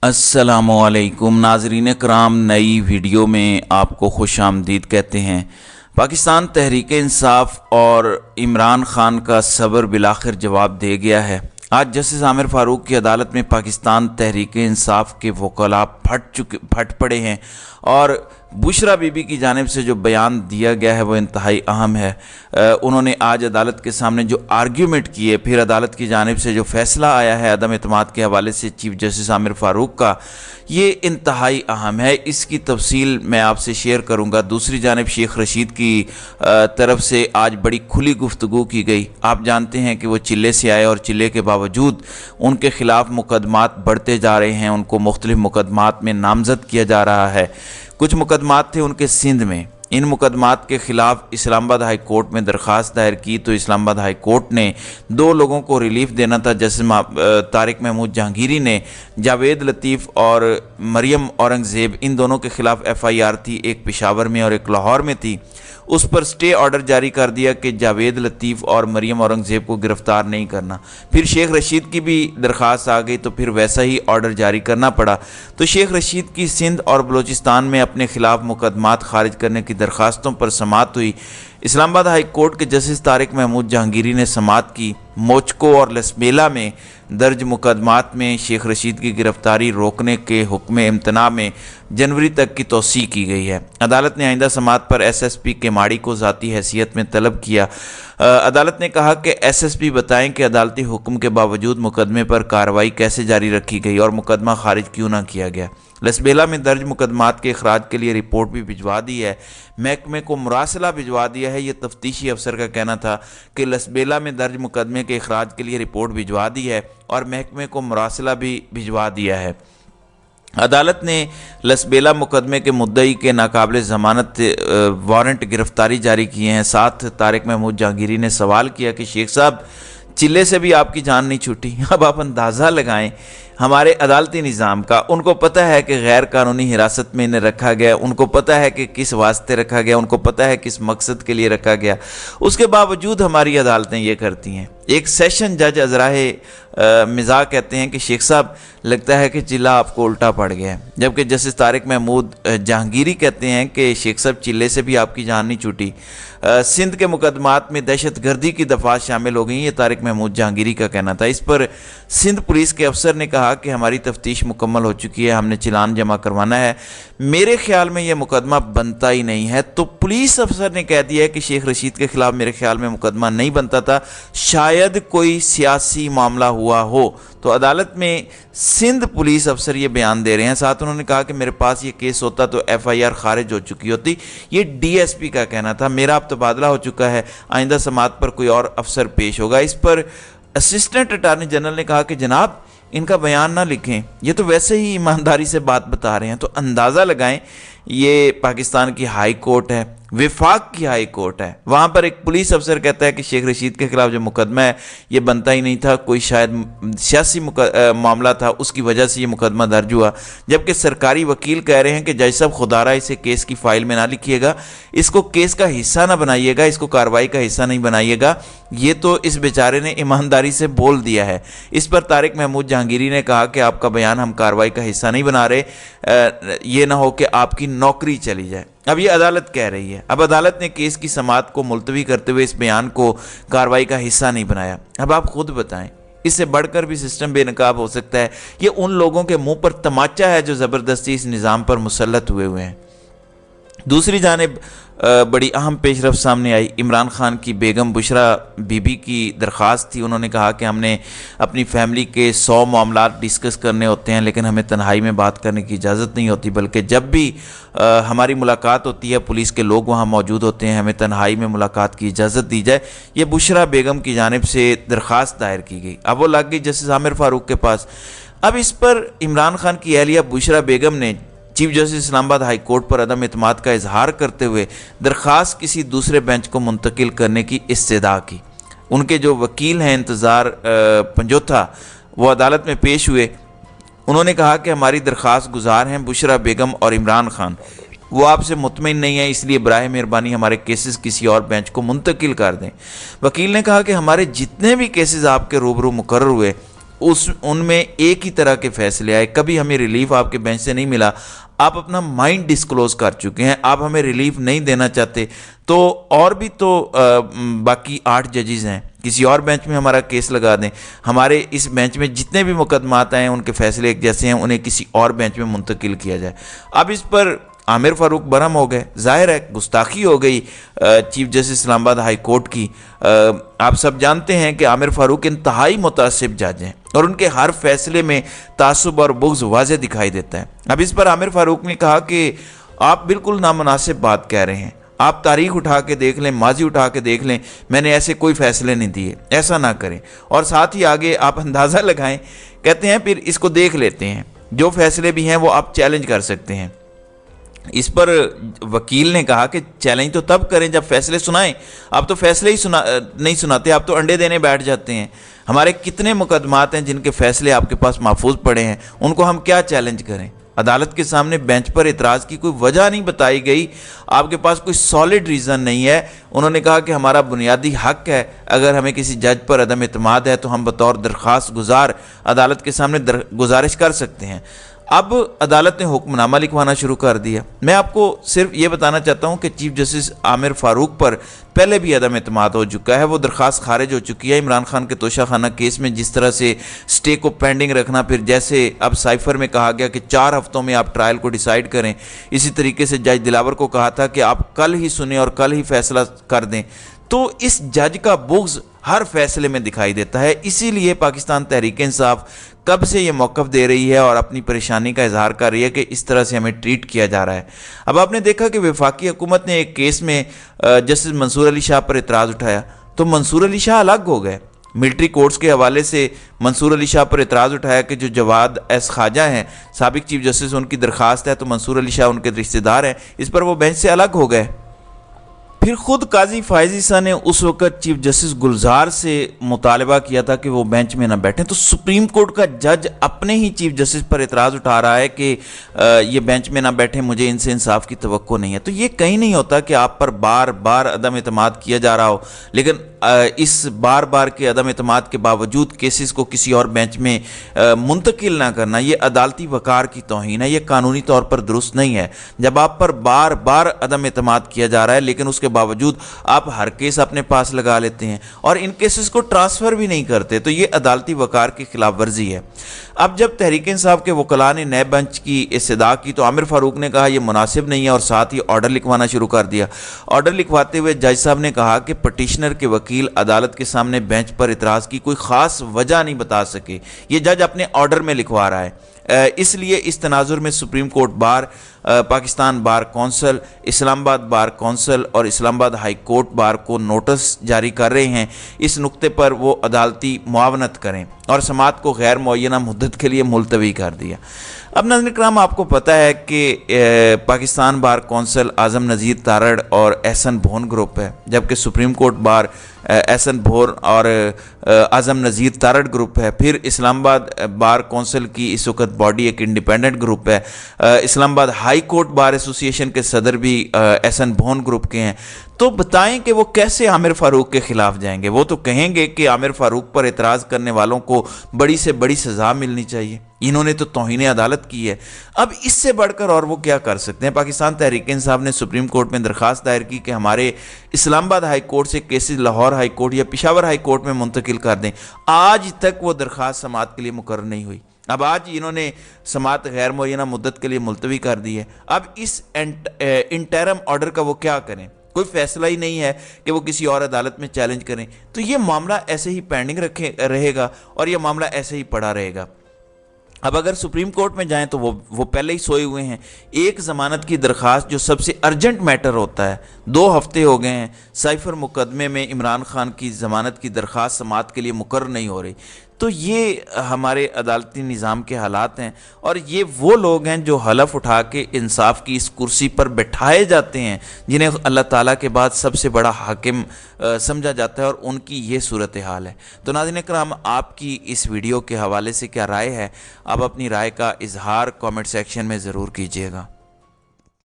अस्सलामुअलैकुम नाज़रीन कराम, नई वीडियो में आपको खुश आमदीद कहते हैं। पाकिस्तान तहरीक इंसाफ और इमरान खान का सब्र बिलाखिर जवाब दे गया है। आज जस्टिस आमिर फारूक की अदालत में पाकिस्तान तहरीक इंसाफ के वकला फट पड़े हैं और बुशरा बीबी की जानिब से जो बयान दिया गया है वो इंतहाई अहम है। उन्होंने आज अदालत के सामने जो आर्ग्यूमेंट किए, फिर अदालत की जानिब से जो फैसला आया है अदम एतमाद के हवाले से चीफ जस्टिस आमिर फारूक का, ये इंतहाई अहम है। इसकी तफसील मैं आपसे शेयर करूँगा। दूसरी जानिब शेख रशीद की तरफ से आज बड़ी खुली गुफ्तगू की गई। आप जानते हैं कि वो चिल्ले से आए और चिल्ले के बावजूद उनके ख़िलाफ़ मुकदमात बढ़ते जा रहे हैं। उनको मुख्तलिफ मुकदमात में नामज़द किया जा रहा है। कुछ मुकदमात थे उनके सिंध में। इन मुकदमात के ख़िलाफ़ इस्लामाबाद हाई कोर्ट में दरख्वास्त दायर की तो इस्लामाबाद हाई कोर्ट ने 2 लोगों को रिलीफ देना था। जस्टिस तारिक महमूद जहांगीरी ने जावेद लतीफ़ और मरियम औरंगज़ेब, इन दोनों के ख़िलाफ़ FIR थी, एक पेशावर में और एक लाहौर में थी। उस पर स्टे ऑर्डर जारी कर दिया कि जावेद लतीफ़ और मरियम औरंगज़ेब को गिरफ़्तार नहीं करना। फिर शेख रशीद की भी दरख्वास्त आ गई तो फिर वैसा ही ऑर्डर जारी करना पड़ा। तो शेख रशीद की सिंध और बलूचिस्तान में अपने ख़िलाफ़ मुकदमात खारिज करने की दरख्वास्तों पर समाअत हुई। इस्लामाबाद हाई कोर्ट के जस्टिस तारिक महमूद जहांगीरी ने समाअत की। मोचको और लसबेला में दर्ज मुकदमात में शेख रशीद की गिरफ्तारी रोकने के हुक्म इम्तना में जनवरी तक की तोसी की गई है। अदालत ने आइंदा समाअत पर SSP केमाड़ी को ज़ाती हैसियत में तलब किया। अदालत ने कहा कि SSP बताएं कि अदालती हुक्म के बावजूद मुकदमे पर कार्रवाई कैसे जारी रखी गई और मुकदमा खारिज क्यों ना किया गया। लसबेला में दर्ज मुकदमात के अखराज के लिए रिपोर्ट भी भिजवा दी है। महकमे को मुरासला भिजवा दिया है। ये तफ्तीशी अफसर का कहना था कि लसबेला में दर्ज मुकदमे के अखराज के लिए रिपोर्ट भिजवा दी है और महकमे को मुरासला भी भिजवा दिया है। अदालत ने लसबेला मुकदमे के मुद्दई के नाकाबिले ज़मानत वारंट गिरफ्तारी जारी किए हैं। साथ तारिक महमूद जहांगीरी ने सवाल किया कि शेख साहब, चिल्ले से भी आपकी जान नहीं छूटी। अब आप अंदाज़ा लगाएं हमारे अदालती निज़ाम का। उनको पता है कि गैर कानूनी हिरासत में इन्हें रखा गया, उनको पता है कि किस वास्ते रखा गया, उनको पता है किस मकसद के लिए रखा गया। उसके बावजूद हमारी अदालतें ये करती हैं। एक सेशन जज अजराहे मिजाज कहते हैं कि शेख साहब, लगता है कि चिल्ला आपको उल्टा पड़ गया है। जबकि जस्टिस तारिक महमूद जहांगीरी कहते हैं कि शेख साहब, चिल्ले से भी आपकी जान नहीं छूटी। सिंध के मुकदमात में दहशत गर्दी की दफ़ात शामिल हो गई। ये तारिक महमूद जहांगीरी का कहना था। इस पर सिंध पुलिस के अफसर ने कहा कि हमारी तफ्तीश मुकम्मल हो चुकी है, हमने चालान जमा करवाना है। मेरे ख्याल में यह मुकदमा बनता ही नहीं है। तो पुलिस अफसर ने कह दिया है कि शेख रशीद के खिलाफ मेरे ख्याल में मुकदमा नहीं बनता था, शायद कोई सियासी मामला हुआ हो। तो अदालत में सिंध पुलिस अफसर ये बयान दे रहे हैं। साथ उन्होंने कहा कि मेरे पास ये केस होता तो FIR खारिज हो चुकी होती। ये DSP का कहना था। मेरा अब तबादला हो चुका है, आइंदा समाअत पर कोई और अफसर पेश होगा। इस पर असिस्टेंट अटार्नी जनरल ने कहा कि जनाब, इनका बयान ना लिखें, ये तो वैसे ही ईमानदारी से बात बता रहे हैं। तो अंदाज़ा लगाएं, ये पाकिस्तान की हाई कोर्ट है, विफाक की हाई कोर्ट है। वहाँ पर एक पुलिस अफसर कहता है कि शेख रशीद के खिलाफ जो मुकदमा है ये बनता ही नहीं था, कोई शायद सियासी मामला था, उसकी वजह से ये मुकदमा दर्ज हुआ। जबकि सरकारी वकील कह रहे हैं कि जज साहब, खुदारा इसे केस की फाइल में ना लिखिएगा, इसको केस का हिस्सा ना बनाइएगा, इसको कार्रवाई का हिस्सा नहीं बनाइएगा। ये तो इस बेचारे ने ईमानदारी से बोल दिया है। इस पर तारिक महमूद जहांगीरी ने कहा कि आपका बयान हम कार्रवाई का हिस्सा नहीं बना रहे, ये ना हो कि आपकी नौकरी चली जाए। अब ये अदालत कह रही है। अब अदालत ने केस की समाअत को मुलतवी करते हुए इस बयान को कार्रवाई का हिस्सा नहीं बनाया। अब आप खुद बताएं, इससे बढ़कर भी सिस्टम बेनकाब हो सकता है। ये उन लोगों के मुंह पर तमाचा है जो ज़बरदस्ती इस निज़ाम पर मुसल्लत हुए हैं। दूसरी जानिब बड़ी अहम पेशरफ सामने आई। इमरान खान की बेगम बुशरा बीबी की दरख्वास्त थी। उन्होंने कहा कि हमने अपनी फैमिली के 100 मामलात डिस्कस करने होते हैं, लेकिन हमें तन्हाई में बात करने की इजाज़त नहीं होती, बल्कि जब भी हमारी मुलाकात होती है पुलिस के लोग वहाँ मौजूद होते हैं, हमें तन्हाई में मुलाकात की इजाज़त दी जाए। ये बुशरा बेगम की जानिब से दरख्वास्त दायर की गई। अब वो लग गई जस्टिस आमिर फारूक के पास। अब इस पर इमरान खान की अहलिया बुशरा बेगम ने chief justice Islamabad high court पर अदम एतमाद का इजहार करते हुए दरख्वास्त किसी दूसरे बेंच को मुंतकिल करने की इस्तदा की। उनके जो वकील हैं इंतज़ार पंजोथा, वो अदालत में पेश हुए। उन्होंने कहा कि हमारी दरख्वास्त गुजार हैं बुशरा बेगम और इमरान खान, वो आपसे मुतमिन नहीं है, इसलिए बराए मेहरबानी हमारे केसेस किसी और बेंच को मुंतकिल कर दें। वकील ने कहा कि हमारे जितने भी केसेस आपके रूबरू मुकर्रर हुए ان میں ایک ہی طرح کے فیصلے آئے، کبھی ہمیں ریلیف آپ کے بینچ سے نہیں ملا، آپ اپنا مائنڈ ڈسکلوز کر چکے ہیں، آپ ہمیں ریلیف نہیں دینا چاہتے، تو اور بھی تو باقی 8 ججز ہیں، کسی اور بینچ میں ہمارا کیس لگا دیں، ہمارے اس بینچ میں جتنے بھی مقدمات ہیں ان کے فیصلے ایک جیسے ہیں، انہیں کسی اور بینچ میں منتقل کیا جائے۔ اب اس پر عامر فاروق برہم ہو گئے، ظاہر ہے گستاخی ہو گئی چیف جسٹس اسلام آباد ہائی کورٹ کی۔ آپ سب جانتے ہیں کہ عامر فاروق انتہائی متعصب جج ہیں اور ان کے ہر فیصلے میں تعصب اور بغض واضح دکھائی دیتا ہے۔ اب اس پر عامر فاروق نے کہا کہ آپ بالکل نامناسب بات کہہ رہے ہیں، آپ تاریخ اٹھا کے دیکھ لیں، ماضی اٹھا کے دیکھ لیں، میں نے ایسے کوئی فیصلے نہیں دیے، ایسا نہ کریں۔ اور ساتھ ہی آگے آپ اندازہ لگائیں، کہتے ہیں پھر اس کو دیکھ لیتے ہیں، جو فیصلے بھی ہیں وہ آپ چیلنج کر سکتے ہیں۔ اس پر وکیل نے کہا کہ چیلنج تو تب کریں جب فیصلے سنائیں، آپ تو فیصلے ہی نہیں سناتے، آپ تو انڈے دینے بیٹھ جاتے ہیں۔ ہمارے کتنے مقدمات ہیں جن کے فیصلے آپ کے پاس محفوظ پڑے ہیں، ان کو ہم کیا چیلنج کریں؟ عدالت کے سامنے بینچ پر اعتراض کی کوئی وجہ نہیں بتائی گئی، آپ کے پاس کوئی سالڈ ریزن نہیں ہے۔ انہوں نے کہا کہ ہمارا بنیادی حق ہے، اگر ہمیں کسی جج پر عدم اعتماد ہے تو ہم بطور درخواست گزار عدالت کے سامنے گزارش کر سکتے ہیں۔ اب عدالت نے حکم نامہ لکھوانا شروع کر دیا۔ میں آپ کو صرف یہ بتانا چاہتا ہوں کہ چیف جسٹس عامر فاروق پر پہلے بھی عدم اعتماد ہو چکا ہے، وہ درخواست خارج ہو چکی ہے۔ عمران خان کے توشہ خانہ کیس میں جس طرح سے سٹے کو پینڈنگ رکھنا، پھر جیسے اب سائفر میں کہا گیا کہ 4 ہفتوں میں آپ ٹرائل کو ڈیسائیڈ کریں، اسی طریقے سے جج دلاور کو کہا تھا کہ آپ کل ہی سنیں اور کل ہی فیصلہ کر دیں، تو اس جج کا بغض ہر فیصلے میں دکھائی دیتا ہے۔ اسی لیے پاکستان تحریک انصاف کب سے یہ موقف دے رہی ہے اور اپنی پریشانی کا اظہار کر رہی ہے کہ اس طرح سے ہمیں ٹریٹ کیا جا رہا ہے۔ اب آپ نے دیکھا کہ وفاقی حکومت نے ایک کیس میں جسٹس منصور علی شاہ پر اعتراض اٹھایا، تو منصور علی شاہ الگ ہو گئے۔ ملٹری کورٹس کے حوالے سے منصور علی شاہ پر اعتراض اٹھایا کہ جو جواد ایس خواجہ ہیں سابق چیف جسٹس، ان کی درخواست ہے تو منصور علی شاہ ان کے رشتہ دار ہیں، اس پر وہ بینچ سے الگ ہو گئے۔ پھر خود قاضی فائز عیسیٰ نے اس وقت چیف جسٹس گلزار سے مطالبہ کیا تھا کہ وہ بینچ میں نہ بیٹھیں، تو سپریم کورٹ کا جج اپنے ہی چیف جسٹس پر اعتراض اٹھا رہا ہے کہ یہ بینچ میں نہ بیٹھیں، مجھے ان سے انصاف کی توقع نہیں ہے۔ تو یہ کہیں نہیں ہوتا کہ آپ پر بار بار عدم اعتماد کیا جا رہا ہو، لیکن اس بار بار کے عدم اعتماد کے باوجود کیسز کو کسی اور بینچ میں منتقل نہ کرنا، یہ عدالتی وقار کی توہین ہے، یہ قانونی طور پر درست نہیں ہے۔ جب آپ پر بار بار عدم اعتماد کیا جا رہا ہے لیکن اس کے باوجود آپ ہر کیس اپنے پاس لگا لیتے ہیں اور ان کیسز کو ٹرانسفر بھی نہیں کرتے، تو یہ عدالتی وقار کی خلاف ورزی ہے۔ اب جب تحریک انصاف کے وکلاء نے نئے بینچ کی استدعا کی تو عامر فاروق نے کہا یہ مناسب نہیں ہے اور ساتھ ہی آرڈر لکھوانا شروع کر دیا۔ آرڈر لکھواتے ہوئے جج صاحب نے کہا کہ پٹیشنر کے وکیل عدالت کے سامنے بینچ پر اعتراض کی کوئی خاص وجہ نہیں بتا سکے، یہ جج اپنے آرڈر میں لکھوا رہا ہے۔ اس لیے اس تناظر میں supreme court bar, Pakistan bar council, Islamabad bar council اور اسلام آباد ہائی کورٹ بار کو نوٹس جاری کر رہے ہیں، اس نقطے پر وہ عدالتی معاونت کریں، اور سماعت کو غیر معینہ مدت کے لیے ملتوی کر دیا۔ اب ناظرین کرام، آپ کو پتہ ہے کہ پاکستان بار کونسل اعظم نذیر تارڑ اور احسن بھون گروپ ہے، جبکہ سپریم کورٹ بار احسن بھون اور اعظم نذیر تارڑ گروپ ہے۔ پھر اسلام آباد بار کونسل کی اس وقت باڈی ایک انڈیپینڈنٹ گروپ ہے۔ اسلام آباد ہائی کورٹ بار ایسوسی ایشن کے صدر بھی احسن بھون گروپ کے ہیں۔ تو بتائیں کہ وہ کیسے عامر فاروق کے خلاف جائیں گے؟ وہ تو کہیں گے کہ عامر فاروق پر اعتراض کرنے والوں کو بڑی سے بڑی سزا ملنی چاہیے، انہوں نے تو توہین عدالت کی ہے۔ اب اس سے بڑھ کر اور وہ کیا کر سکتے ہیں؟ پاکستان تحریک انصاف نے سپریم کورٹ میں درخواست دائر کی کہ ہمارے اسلام آباد ہائی کورٹ سے کیسز لاہور ہائی کورٹ یا پشاور ہائی کورٹ میں منتقل کر دیں۔ آج تک وہ درخواست سماعت کے لیے مقرر نہیں ہوئی۔ اب آج انہوں نے سماعت غیر معینہ مدت کے لیے ملتوی کر دی ہے۔ اب اس انٹرم آرڈر کا وہ کیا کریں؟ کوئی فیصلہ ہی نہیں ہے کہ وہ کسی اور عدالت میں چیلنج کریں، تو یہ معاملہ ایسے ہی پینڈنگ رہے گا اور یہ معاملہ ایسے ہی پڑا رہے گا۔ اب اگر سپریم کورٹ میں جائیں تو وہ پہلے ہی سوئے ہوئے ہیں۔ ایک ضمانت کی درخواست جو سب سے ارجنٹ میٹر ہوتا ہے، 2 ہفتے ہو گئے ہیں، سائفر مقدمے میں عمران خان کی ضمانت کی درخواست سماعت کے لیے مقرر نہیں ہو رہی۔ تو یہ ہمارے عدالتی نظام کے حالات ہیں، اور یہ وہ لوگ ہیں جو حلف اٹھا کے انصاف کی اس کرسی پر بٹھائے جاتے ہیں، جنہیں اللہ تعالیٰ کے بعد سب سے بڑا حاکم سمجھا جاتا ہے، اور ان کی یہ صورتحال ہے۔ تو ناظرین کرام، آپ کی اس ویڈیو کے حوالے سے کیا رائے ہے؟ آپ اپنی رائے کا اظہار کامنٹ سیکشن میں ضرور کیجیے گا۔